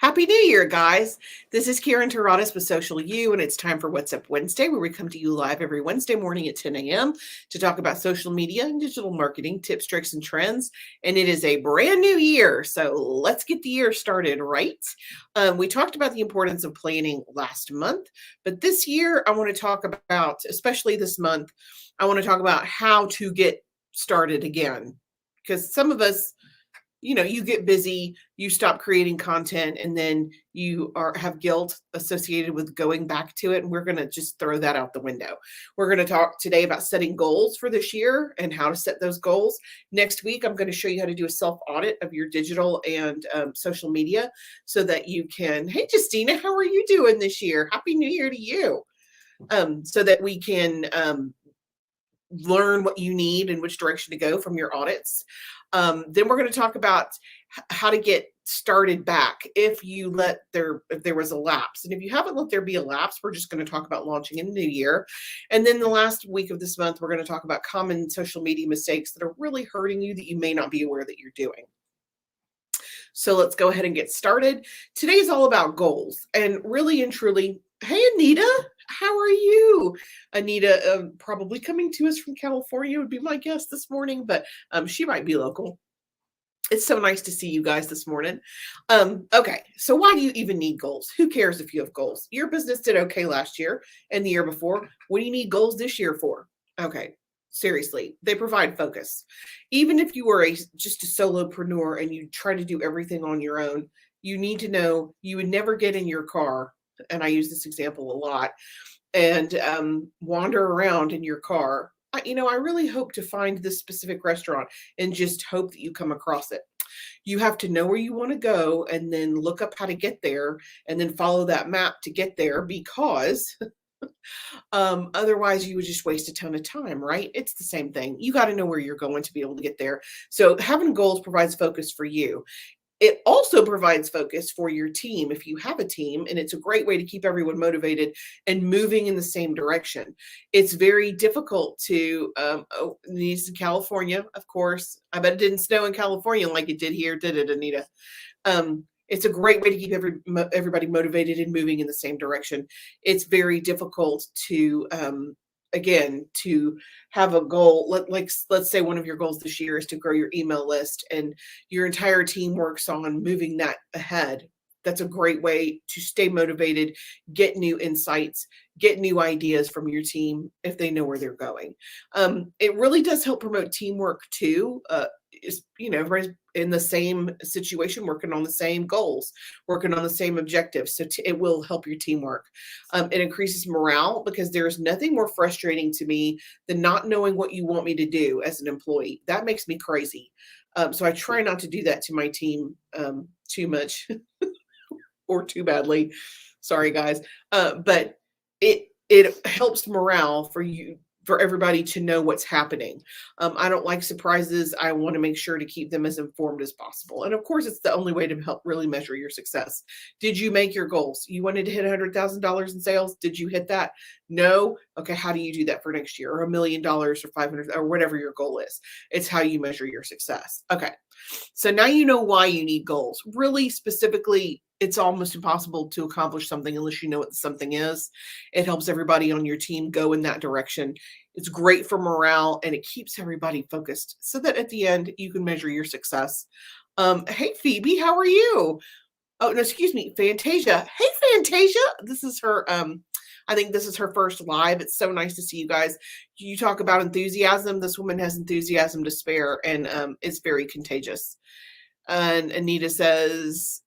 Happy New Year, guys. This is Karen Terradas with Social U, and it's time for What's Up Wednesday, where we come to you live every Wednesday morning at 10 a.m. to talk about social media and digital marketing tips, tricks, and trends. And it is a brand new year, so let's get the year started right. We talked about the importance of planning last month, but this year I want to talk about, especially this month, I want to talk about how to get started again. Because some of us, you get busy, you stop creating content, and then you have guilt associated with going back to it. And we're going to just throw that out the window. We're going to talk today about setting goals for this year and how to set those goals. Next week, I'm going to show you how to do a self-audit of your digital and social media so that you can, hey, Justina, how are you doing this year? Happy New Year to you. So that we can learn what you need and which direction to go from your audits. Then we're going to talk about how to get started back if there was a lapse. And if you haven't let there be a lapse, we're just going to talk about launching in the new year. And then the last week of this month, we're going to talk about common social media mistakes that are really hurting you that you may not be aware that you're doing. So let's go ahead and get started. Today is all about goals, and really and truly, hey, Anita, how are you? Anita, probably coming to us from California would be my guess this morning, but she might be local. It's so nice to see you guys this morning. Okay, so why do you even need goals? Who cares if you have goals? Your business did okay last year and the year before. What do you need goals this year for? Okay, seriously, they provide focus. Even if you were just a solopreneur and you try to do everything on your own, you need to know you would never get in your car, and I use this example a lot, and wander around in your car. I really hope to find this specific restaurant and just hope that you come across it. You have to know where you want to go and then look up how to get there and then follow that map to get there, because otherwise you would just waste a ton of time, right? It's the same thing. You got to know where you're going to be able to get there. So having goals provides focus for you. It also provides focus for your team if you have a team, and it's a great way to keep everyone motivated and moving in the same direction. It's very difficult to, these in California, of course. I bet it didn't snow in California like it did here, did it, Anita? It's a great way to keep everybody motivated and moving in the same direction. It's very difficult to, again, to have a goal. Let's say one of your goals this year is to grow your email list, and your entire team works on moving that ahead. That's a great way to stay motivated, get new insights, get new ideas from your team if they know where they're going. It really does help promote teamwork too. Everybody's in the same situation, working on the same goals, working on the same objectives. So it will help your teamwork. It increases morale, because there's nothing more frustrating to me than not knowing what you want me to do as an employee. That makes me crazy. So I try not to do that to my team too much or too badly. Sorry, guys. But it helps morale for everybody to know what's happening. I don't like surprises. I want to make sure to keep them as informed as possible. And of course, it's the only way to help really measure your success. Did you make your goals? You wanted to hit $100,000 in sales. Did you hit that? No. Okay. How do you do that for next year, or $1 million, or 500, or whatever your goal is? It's how you measure your success. Okay. So now you know why you need goals. Really specifically, it's almost impossible to accomplish something unless you know what something is. It helps everybody on your team go in that direction. It's great for morale, and it keeps everybody focused so that at the end you can measure your success. Hey, Phoebe, how are you? Oh, no, excuse me, Fantasia. Hey, Fantasia. This is her, I think this is her first live. It's so nice to see you guys. You talk about enthusiasm. This woman has enthusiasm to spare, and it's very contagious. And Anita says,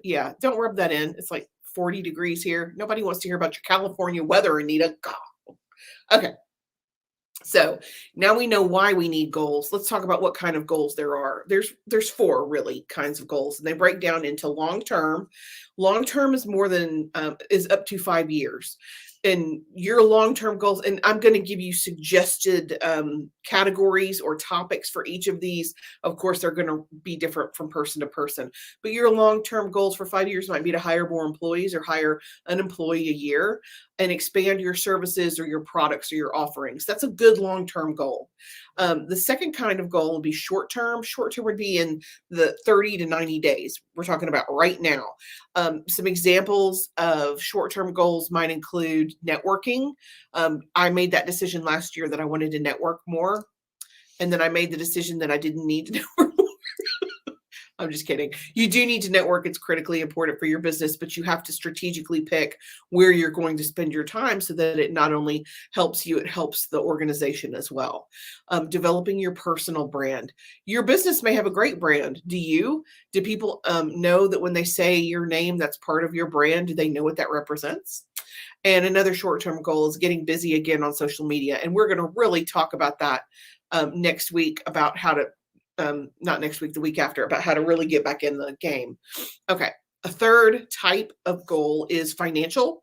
yeah, don't rub that in. It's like 40 degrees here. Nobody wants to hear about your California weather, Anita. God. Okay. So now we know why we need goals. Let's talk about what kind of goals there are. There's four really kinds of goals, and they break down into long-term. Long-term is is up to 5 years. And your long-term goals, and I'm going to give you suggested categories or topics for each of these. Of course, they're going to be different from person to person, but your long-term goals for 5 years might be to hire more employees or hire an employee a year and expand your services or your products or your offerings. That's a good long-term goal. The second kind of goal would be short term. Short term would be in the 30 to 90 days. We're talking about right now. Some examples of short term goals might include networking. I made that decision last year that I wanted to network more. And then I made the decision that I didn't need to network. I'm just kidding. You do need to network. It's critically important for your business, but you have to strategically pick where you're going to spend your time so that it not only helps you, it helps the organization as well. Developing your personal brand. Your business may have a great brand. Do you? Do people know that when they say your name, that's part of your brand? Do they know what that represents? And another short-term goal is getting busy again on social media. And we're going to really talk about that next week, about how to not next week, the week after, about how to really get back in the game. Okay. A third type of goal is financial.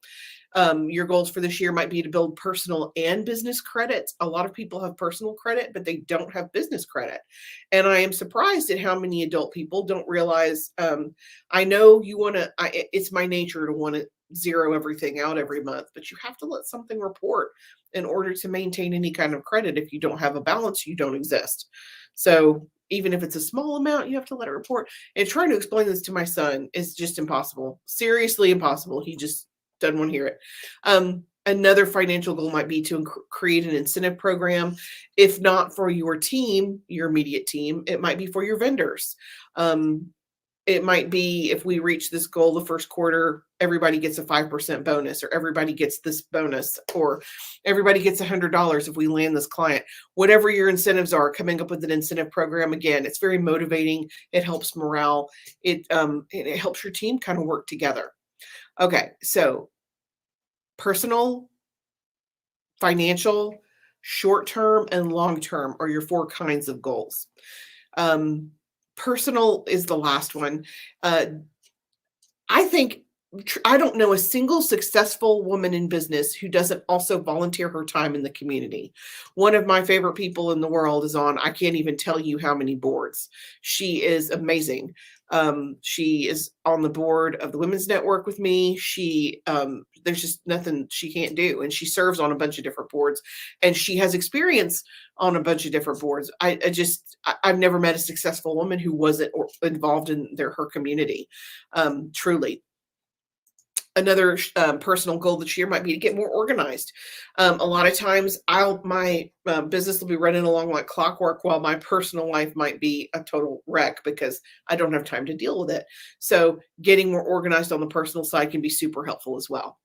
Your goals for this year might be to build personal and business credits. A lot of people have personal credit, but they don't have business credit. And I am surprised at how many adult people don't realize, I know you want to, it's my nature to want to zero everything out every month, but you have to let something report in order to maintain any kind of credit. If you don't have a balance, you don't exist. So even if it's a small amount, you have to let it report. And trying to explain this to my son is just impossible. Seriously impossible. He just doesn't want to hear it. Another financial goal might be to create an incentive program. If not for your team, your immediate team, it might be for your vendors. It might be, if we reach this goal the first quarter, everybody gets a 5% bonus, or everybody gets this bonus, or everybody gets $100 if we land this client. Whatever your incentives are, coming up with an incentive program. Again, it's very motivating. It helps morale. It helps your team kind of work together. Okay, so personal, financial, short-term, and long-term are your four kinds of goals. Personal is the last one. I think I don't know a single successful woman in business who doesn't also volunteer her time in the community. One of my favorite people in the world is on, I can't even tell you how many boards. She is amazing. She is on the board of the Women's Network with me. There's just nothing she can't do. And she serves on a bunch of different boards, and she has experience on a bunch of different boards. I've never met a successful woman who wasn't involved in her community. Truly. Another personal goal this year might be to get more organized. A lot of times my business will be running along like clockwork, while my personal life might be a total wreck because I don't have time to deal with it. So getting more organized on the personal side can be super helpful as well.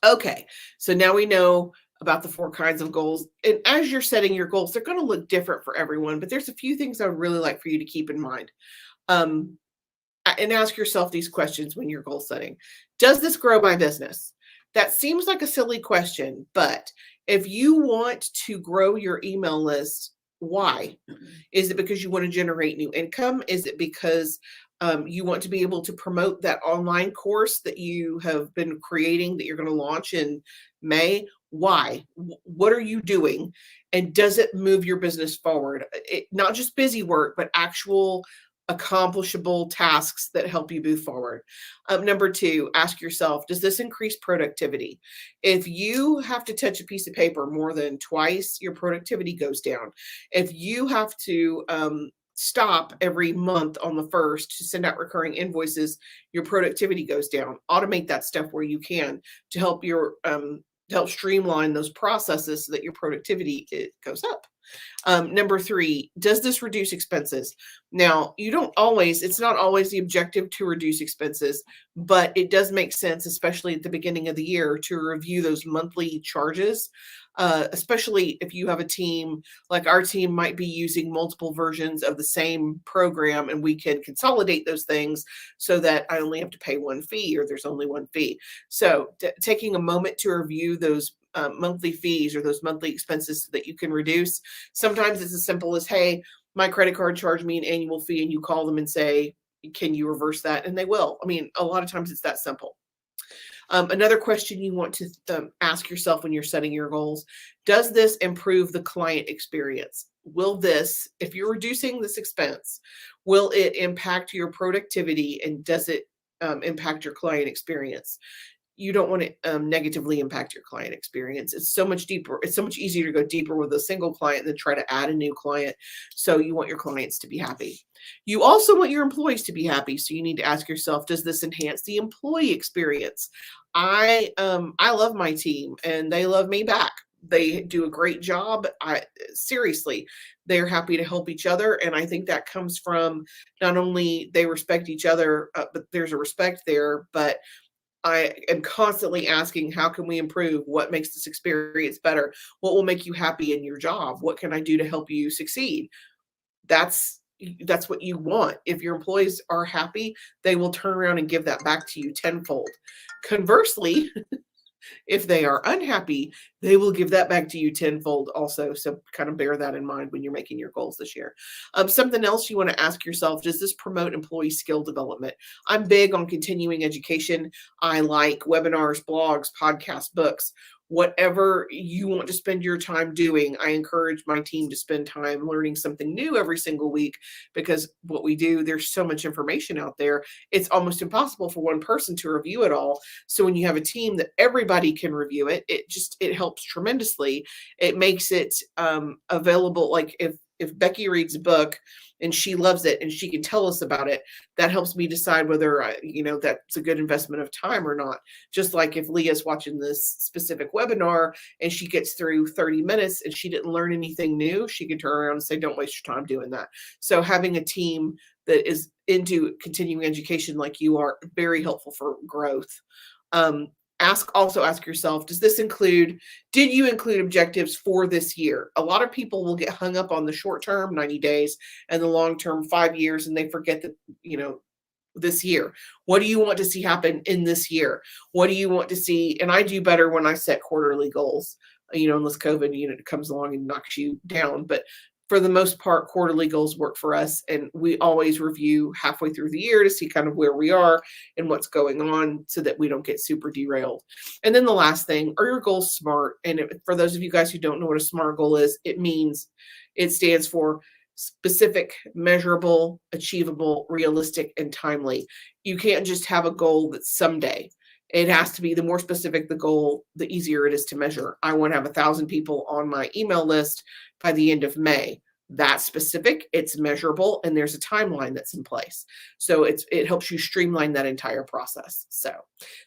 Okay, so now we know about the four kinds of goals. And as you're setting your goals, they're going to look different for everyone, but there's a few things I would really like for you to keep in mind. And ask yourself these questions when you're goal setting. Does this grow my business? That seems like a silly question, but if you want to grow your email list, why? Is it because you want to generate new income? Is it because you want to be able to promote that online course that you have been creating that you're going to launch in May? Why? What are you doing? And does it move your business forward? Not just busy work, but actual accomplishable tasks that help you move forward. Number two, ask yourself, does this increase productivity? If you have to touch a piece of paper more than twice, your productivity goes down. If you have to stop every month on the 1st to send out recurring invoices, your productivity goes down. Automate that stuff where you can to help streamline those processes so that your productivity goes up. Number three, does this reduce expenses? Now, it's not always the objective to reduce expenses, but it does make sense, especially at the beginning of the year, to review those monthly charges, especially if you have a team, like our team might be using multiple versions of the same program, and we can consolidate those things so that I only have to pay one fee, or there's only one fee. So taking a moment to review those monthly fees or those monthly expenses so that you can reduce. Sometimes it's as simple as, hey, my credit card charged me an annual fee, and you call them and say, can you reverse that? And they will. I mean, a lot of times it's that simple. Another question you want to ask yourself when you're setting your goals, does this improve the client experience? Will this, if you're reducing this expense, will it impact your productivity, and does it impact your client experience? you don't want to negatively impact your client experience. It's so much deeper. It's so much easier to go deeper with a single client than try to add a new client. So you want your clients to be happy. You also want your employees to be happy. So you need to ask yourself, does this enhance the employee experience? I love my team and they love me back. They do a great job. Seriously, they're happy to help each other. And I think that comes from not only they respect each other, but there's a respect there, but I am constantly asking, how can we improve? What makes this experience better? What will make you happy in your job? What can I do to help you succeed? That's what you want. If your employees are happy, they will turn around and give that back to you tenfold. Conversely, if they are unhappy, they will give that back to you tenfold also. So kind of bear that in mind when you're making your goals this year. Something else you want to ask yourself, does this promote employee skill development? I'm big on continuing education. I like webinars, blogs, podcasts, books. Whatever you want to spend your time doing, I encourage my team to spend time learning something new every single week, because what we do, there's so much information out there. It's almost impossible for one person to review it all. So when you have a team that everybody can review it, it helps tremendously. It makes it available. Like if Becky reads a book and she loves it and she can tell us about it, that helps me decide whether that's a good investment of time or not. Just like if Leah's watching this specific webinar and she gets through 30 minutes and she didn't learn anything new, she can turn around and say, don't waste your time doing that. So having a team that is into continuing education like you are, very helpful for growth. Also ask yourself, did you include objectives for this year? A lot of people will get hung up on the short term, 90 days, and the long term, 5 years, and they forget that, this year. What do you want to see happen in this year? What do you want to see? And I do better when I set quarterly goals, unless COVID, comes along and knocks you down. But for the most part, quarterly goals work for us. And we always review halfway through the year to see kind of where we are and what's going on so that we don't get super derailed. And then the last thing, are your goals SMART? And for those of you guys who don't know what a SMART goal is, it stands for specific, measurable, achievable, realistic, and timely. You can't just have a goal that's someday. It has to be, the more specific the goal, the easier it is to measure. I want to have 1,000 people on my email list by the end of May. That's specific, it's measurable, and there's a timeline that's in place. So it helps you streamline that entire process. So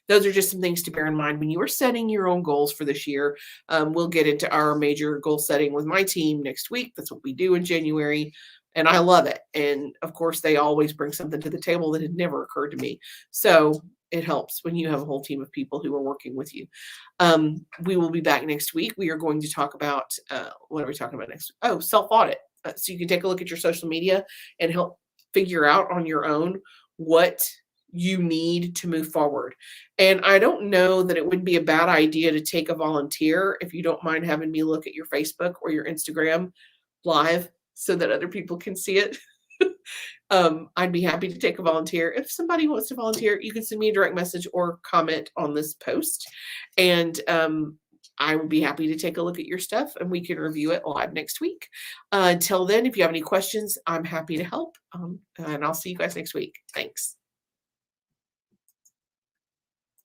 those are just some things to bear in mind when you are setting your own goals for this year. We'll get into our major goal setting with my team next week. That's what we do in January. And I love it. And of course, they always bring something to the table that had never occurred to me. So it helps when you have a whole team of people who are working with you. We will be back next week. We are going to talk about, what are we talking about next? Oh, self-audit. So you can take a look at your social media and help figure out on your own what you need to move forward. And I don't know that it would be a bad idea to take a volunteer, if you don't mind having me look at your Facebook or your Instagram live so that other people can see it. I'd be happy to take a volunteer. If somebody wants to volunteer, you can send me a direct message or comment on this post. And I would be happy to take a look at your stuff and we can review it live next week. Until then, if you have any questions, I'm happy to help. And I'll see you guys next week. Thanks.